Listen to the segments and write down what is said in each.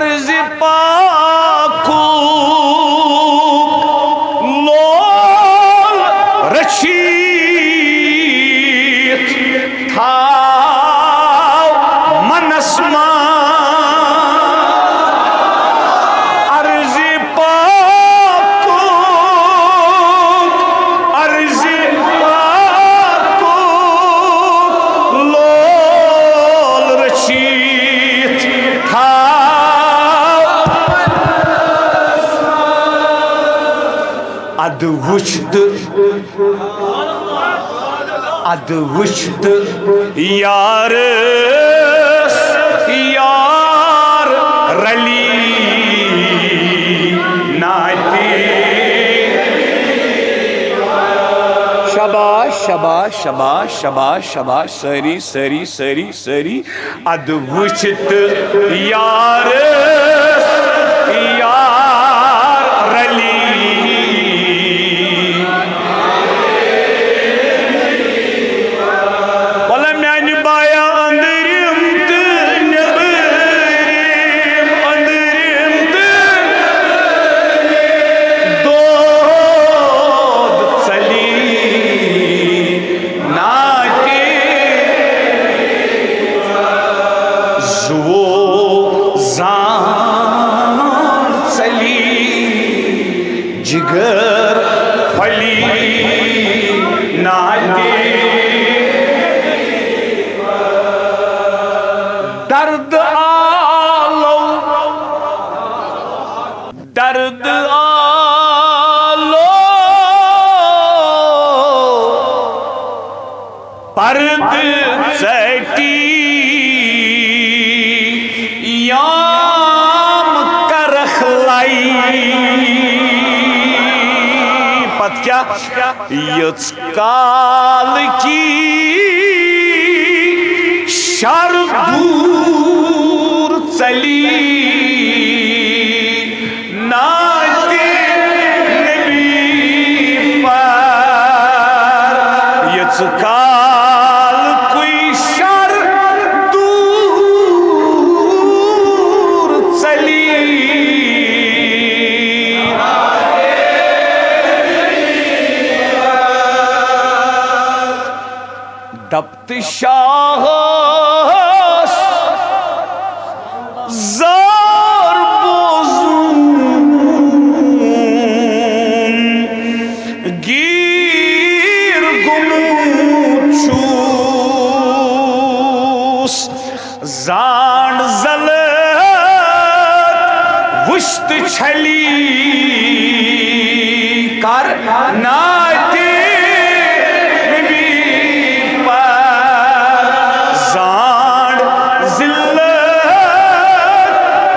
अर्ज पाकू लोल रशीत थाव मनस्मा अर्ज पाकू लोल रशीत थाव अद वुश्त यार यार रली नाती शाबाश शाबाश शाबाश शाबाश शाबाश सरी सरी सरी सरी अद वुश्त यार यार रली जिगर फली नाते दर्द आलो पर्द सटी याम करखलाई पत क्या यच काल की शर दूर चली नाते नबी पर यच काल कोई शर दूर चली दब्त शाहस जार बोजून गिर गुमूचूस जान जलत वुश्त छली कर नाते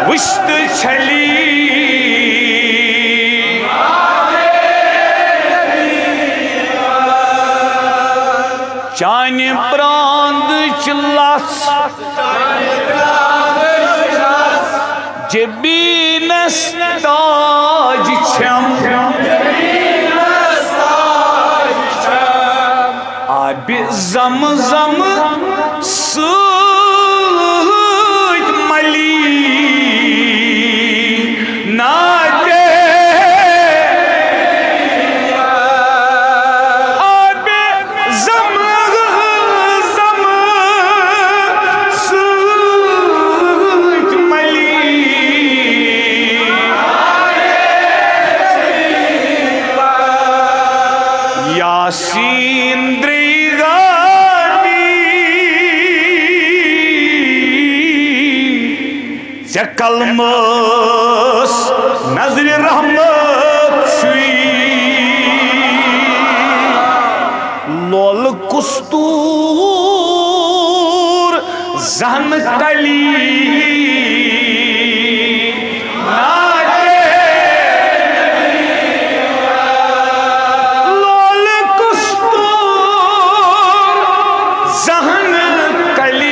वुश्त छली चान प्रांद चिल्लास जबीनस ताज छम आब ज़म सूत मली नाते आब ज़म सूत मली यासीन कलमस नजर रहमत लोल कुस्तूर जहन तली लोल कुस्तूर जहन कली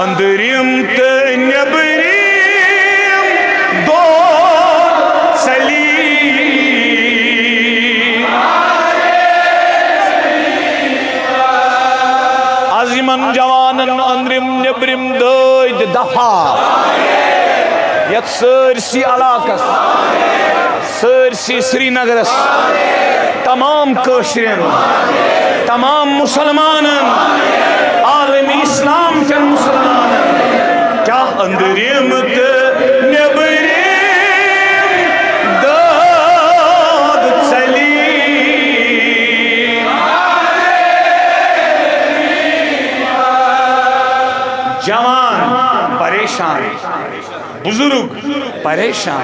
अंदरिम तो नेबरिम दो चली आजिमन जवानन अंदरिम नेबरिम दो दफा यत सरसी इलाकस सरसी श्रीनगरस तमाम कश्रिन तमाम मुसलमानन आलमी इस्लाम के मुसलमानन क्या अंदरिम तो नेबरिम दाद चली जवान परेशान बुजुर्ग परेशान